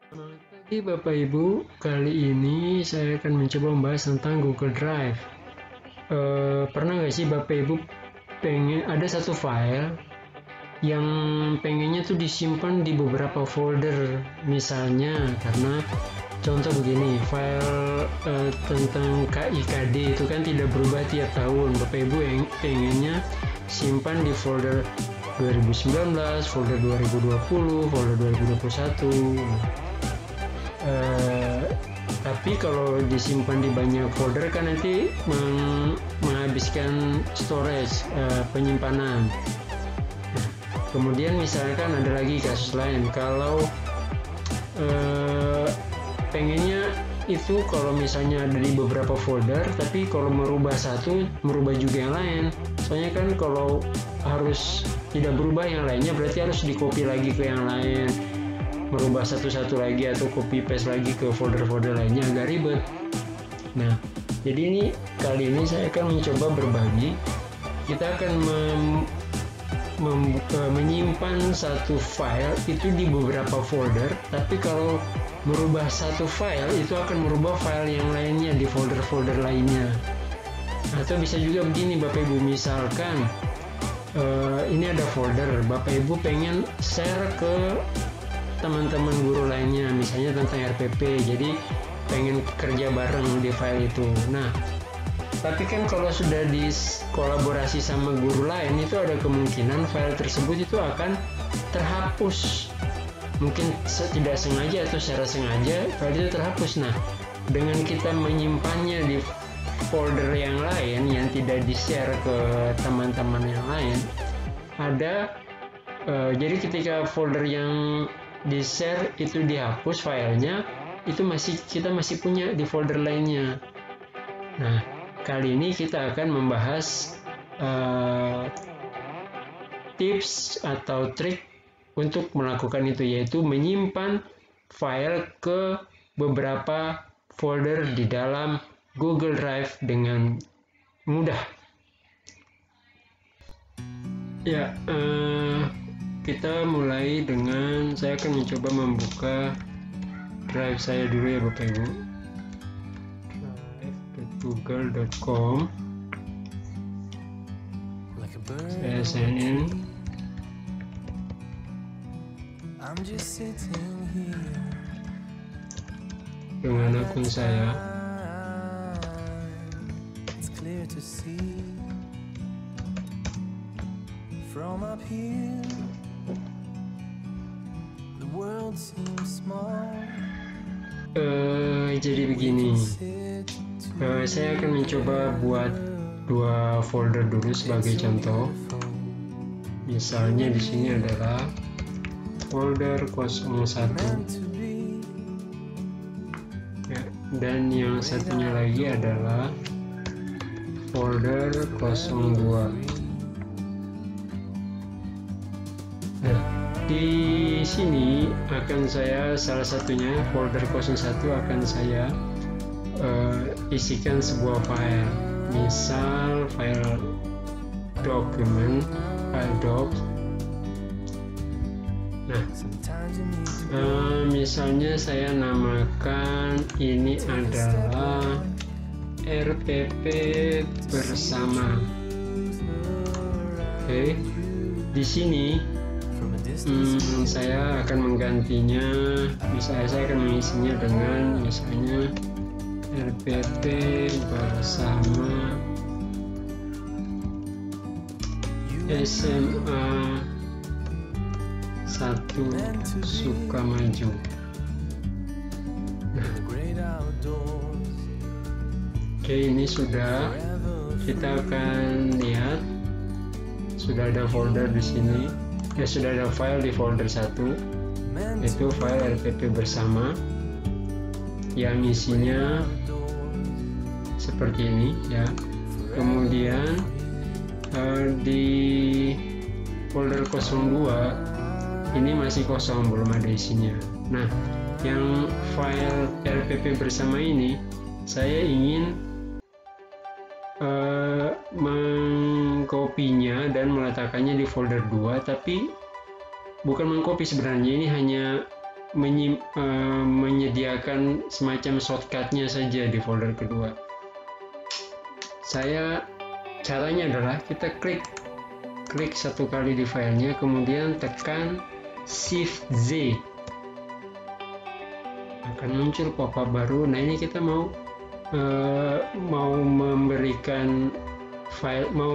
Selamat pagi Bapak Ibu, kali ini saya akan mencoba membahas tentang Google Drive. Pernah nggak sih Bapak Ibu pengen ada satu file yang pengennya tuh disimpan di beberapa folder, misalnya karena contoh begini, file tentang KIKD itu kan tidak berubah tiap tahun. Bapak Ibu yang pengennya simpan di folder 2019, folder 2020, folder 2021. Tapi kalau disimpan di banyak folder kan nanti menghabiskan storage, penyimpanan. Kemudian misalkan ada lagi kasus lain, kalau pengennya itu kalau misalnya ada di beberapa folder, tapi kalau merubah satu, merubah juga yang lain. Soalnya kan kalau harus tidak berubah yang lainnya, berarti harus di copy lagi ke yang lain, merubah satu-satu lagi atau copy paste lagi ke folder-folder lainnya, agak ribet. Nah, jadi kali ini saya akan mencoba berbagi. Kita akan menyimpan satu file itu di beberapa folder, tapi kalau merubah satu file itu akan merubah file yang lainnya di folder-folder lainnya. Atau bisa juga begini Bapak Ibu, misalkan ini ada folder, Bapak Ibu pengen share ke teman-teman guru lainnya, misalnya tentang RPP, jadi pengen kerja bareng di file itu. Nah, tapi kan kalau sudah dikolaborasi sama guru lain, itu ada kemungkinan file tersebut itu akan terhapus, mungkin tidak sengaja atau secara sengaja file itu terhapus. Nah, dengan kita menyimpannya di folder yang lain yang tidak di-share ke teman-teman yang lain, jadi ketika folder yang di-share itu dihapus filenya, itu kita masih punya di folder lainnya. Nah, kali ini kita akan membahas tips atau trik untuk melakukan itu, yaitu menyimpan file ke beberapa folder di dalam Google Drive dengan mudah. Ya, kita mulai dengan saya akan mencoba membuka drive saya dulu ya Bapak Ibu. drive.google.com. Saya sign in. Dengan akun saya. From up here, the world seems small. Jadi begini, saya akan mencoba buat dua folder dulu sebagai contoh. Misalnya di sini adalah folder 01, ya, dan yang satunya lagi adalah folder 02. Nah, di sini akan saya salah satunya folder 01 akan saya isikan sebuah file, misal file dokumen, file doc. Nah, misalnya saya namakan ini adalah RPP bersama. Oke, di sini saya akan menggantinya, misalnya saya akan mengisinya dengan misalnya RPP bersama SMA 1 Sukamaju. Nah, oke, ini sudah, kita akan lihat sudah ada folder di sini. Ya, sudah ada file di folder 1, yaitu file RPP bersama yang isinya seperti ini ya. Kemudian di folder 02 ini masih kosong, belum ada isinya. Nah, yang file RPP bersama ini saya ingin mengkopinya dan meletakkannya di folder 2, tapi bukan mengcopy sebenarnya, ini hanya menyediakan semacam shortcutnya saja di folder kedua. Caranya adalah kita klik satu kali di filenya, kemudian tekan Shift Z, akan muncul pop-up baru. Nah, ini kita mau memberikan file, mau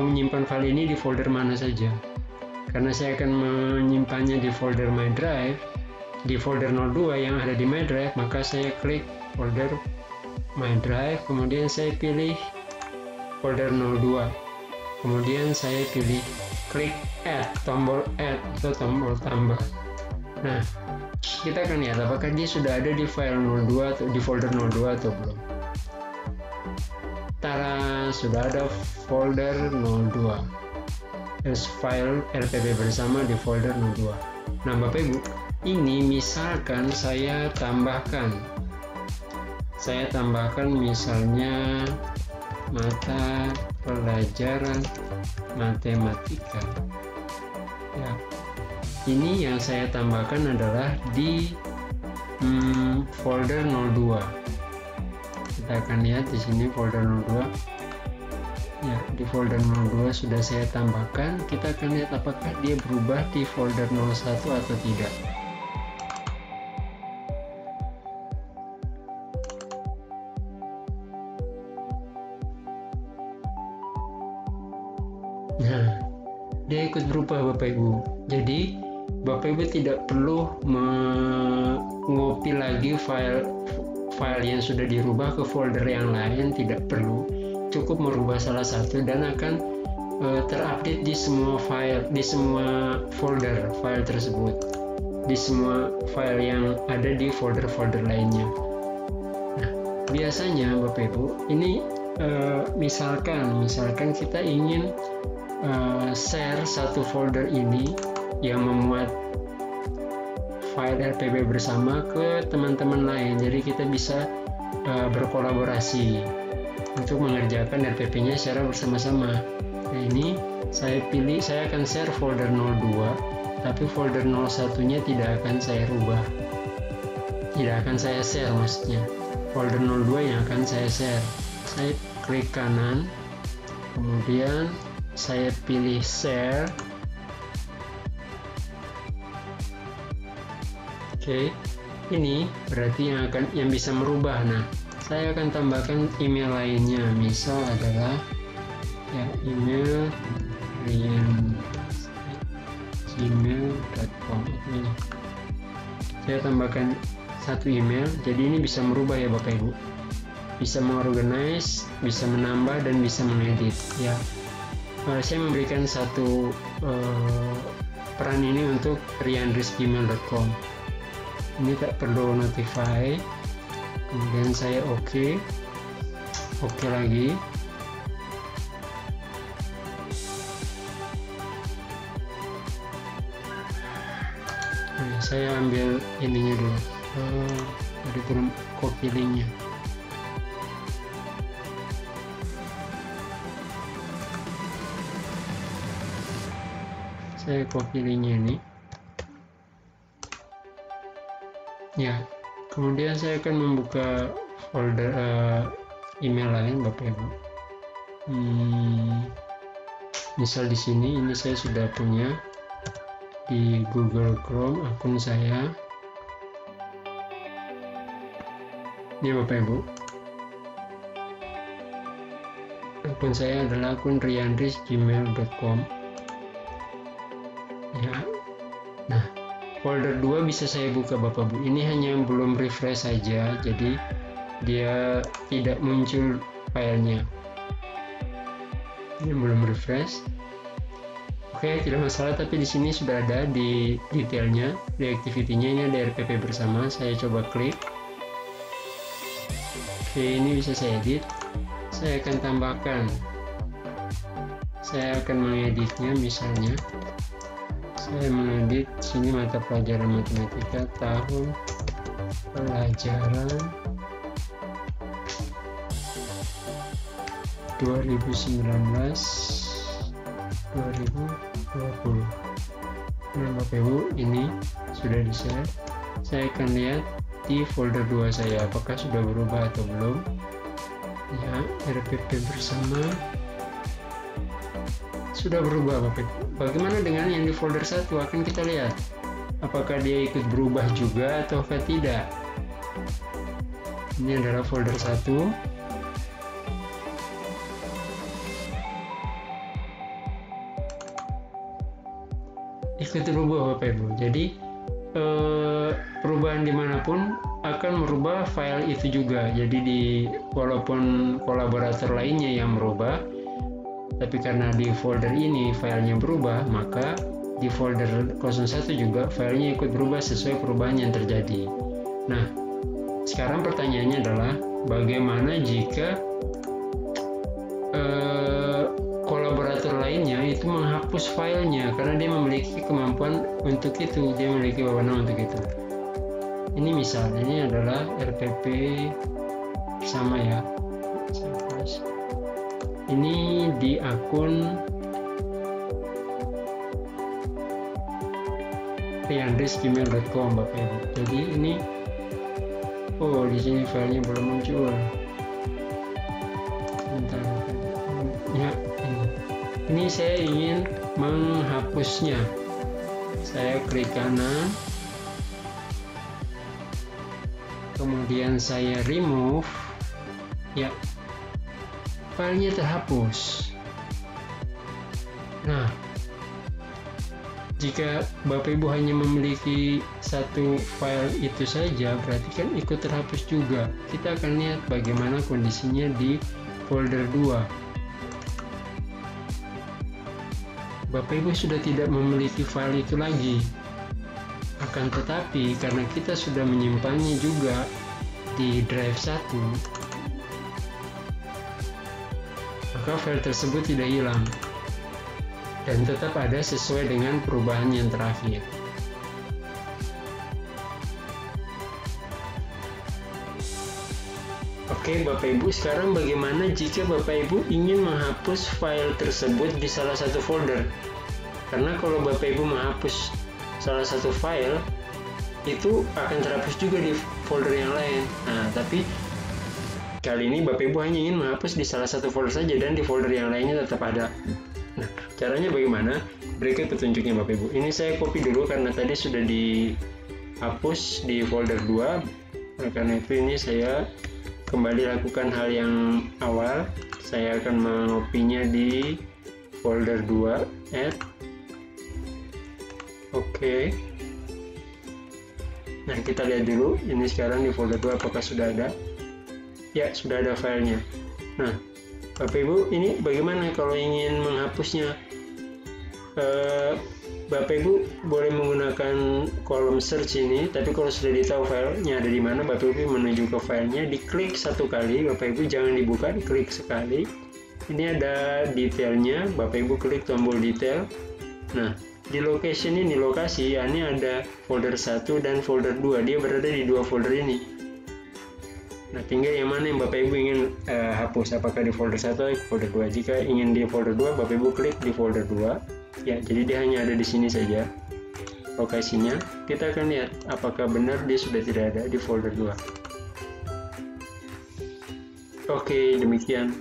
menyimpan file ini di folder mana saja. Karena saya akan menyimpannya di folder My Drive, di folder 02 yang ada di My Drive, maka saya klik folder My Drive, kemudian saya pilih folder 02, kemudian saya pilih klik Add, tombol Add atau tombol tambah. Nah, kita akan lihat apakah dia sudah ada di file 02 atau di folder 02 atau belum. Tara, sudah ada folder 02. Terus file RPP bersama di folder 02. Nah, Bapak Ibu, ini misalkan saya tambahkan misalnya mata pelajaran matematika. Ya, ini yang saya tambahkan adalah di folder 02. Kita akan lihat di sini folder 02. Ya, di folder 02 sudah saya tambahkan. Kita akan lihat apakah dia berubah di folder 01 atau tidak. Nah, dia ikut berubah Bapak Ibu. Jadi Bapak Ibu tidak perlu mengopi lagi file yang sudah dirubah ke folder yang lain, tidak perlu. Cukup merubah salah satu dan akan terupdate di semua file, di semua folder file tersebut, di semua file yang ada di folder-folder lainnya. Nah, biasanya Bapak Ibu, ini misalkan kita ingin share satu folder ini yang memuat file RPP bersama ke teman-teman lain. Jadi kita bisa berkolaborasi untuk mengerjakan RPP-nya secara bersama-sama. Nah, ini saya akan share folder 02, tapi folder 01-nya tidak akan saya rubah. Tidak akan saya share maksudnya. Folder 02 yang akan saya share. Saya klik kanan, kemudian saya pilih share. Oke, ini berarti yang bisa merubah. Nah, saya akan tambahkan email lainnya, misal adalah ya email gmail.com. Saya tambahkan satu email, jadi ini bisa merubah ya Bapak Ibu, bisa mengorganize, bisa menambah dan bisa mengedit ya. Saya memberikan satu peran ini untuk riandris@gmail.com. Ini tak perlu notify. Kemudian saya oke lagi. Nah, saya ambil ininya dulu, dari copy linknya. Saya copy linknya ini ya, kemudian saya akan membuka folder email lain Bapak Ibu. Misal di sini, ini saya sudah punya di Google Chrome akun saya. Ini Bapak Ibu, akun saya adalah akun riandris@gmail.com ya. Nah, folder 2 bisa saya buka Bapak Ibu. Ini hanya yang belum refresh saja, jadi dia tidak muncul filenya. Ini belum refresh. Oke, tidak masalah, tapi di sini sudah ada di detailnya, di activity-nya ini ada RPP bersama. Saya coba klik. Oke, ini bisa saya edit. Saya akan tambahkan. Saya akan mengeditnya, misalnya saya mengedit sini mata pelajaran matematika tahun pelajaran 2019-2020. Nah Bapak Ibu, ini sudah di-share. Saya akan lihat di folder 2 saya apakah sudah berubah atau belum. Ya, RPP bersama sudah berubah Bapak Ibu. Bagaimana dengan yang di folder 1? Akan kita lihat apakah dia ikut berubah juga ataukah tidak. Ini adalah folder 1. Ikut berubah Bapak Ibu. Jadi perubahan dimanapun akan merubah file itu juga. Jadi walaupun kolaborator lainnya yang merubah, tapi karena di folder ini filenya berubah, maka di folder 01 juga filenya ikut berubah sesuai perubahan yang terjadi. Nah, sekarang pertanyaannya adalah bagaimana jika kolaborator lainnya itu menghapus filenya karena dia memiliki kemampuan untuk itu, dia memiliki wewenang untuk itu. Ini misalnya ini adalah RPP bersama ya. Ini di akun riandris@gmail.com Bapak Ibu. Jadi ini di sini filenya belum muncul. Bentar. Ya, ini saya ingin menghapusnya. Saya klik kanan, kemudian saya remove. Ya, filenya terhapus. Nah, jika Bapak Ibu hanya memiliki satu file itu saja, berarti kan ikut terhapus juga. Kita akan lihat bagaimana kondisinya di folder 2. Bapak Ibu sudah tidak memiliki file itu lagi. Akan tetapi karena kita sudah menyimpannya juga di drive 1, maka file tersebut tidak hilang dan tetap ada sesuai dengan perubahan yang terakhir. Oke Bapak Ibu, sekarang bagaimana jika Bapak Ibu ingin menghapus file tersebut di salah satu folder? Karena kalau Bapak Ibu menghapus salah satu file, itu akan terhapus juga di folder yang lain. Nah, tapi kali ini Bapak Ibu hanya ingin menghapus di salah satu folder saja dan di folder yang lainnya tetap ada. Nah, caranya bagaimana? Berikut petunjuknya Bapak Ibu. Ini saya copy dulu karena tadi sudah dihapus di folder 2. Nah, karena itu ini saya kembali lakukan hal yang awal. Saya akan mengopinya di folder 2 add. Oke. Nah, kita lihat dulu ini sekarang di folder 2 apakah sudah ada. Ya, sudah ada filenya. Nah, Bapak Ibu, ini bagaimana kalau ingin menghapusnya? Bapak Ibu boleh menggunakan kolom search ini, tapi kalau sudah ditahu filenya ada di mana, Bapak Ibu menuju ke filenya, diklik satu kali. Bapak Ibu jangan dibuka, diklik sekali. Ini ada detailnya, Bapak Ibu klik tombol detail. Nah, di location ini, lokasi, ya, ini ada folder 1 dan folder 2, dia berada di dua folder ini. Nah, tinggal yang mana yang Bapak Ibu ingin hapus, apakah di folder 1 atau folder 2. Jika ingin di folder 2, Bapak Ibu klik di folder 2. Ya, jadi dia hanya ada di sini saja lokasinya. Kita akan lihat apakah benar dia sudah tidak ada di folder 2. Oke, demikian.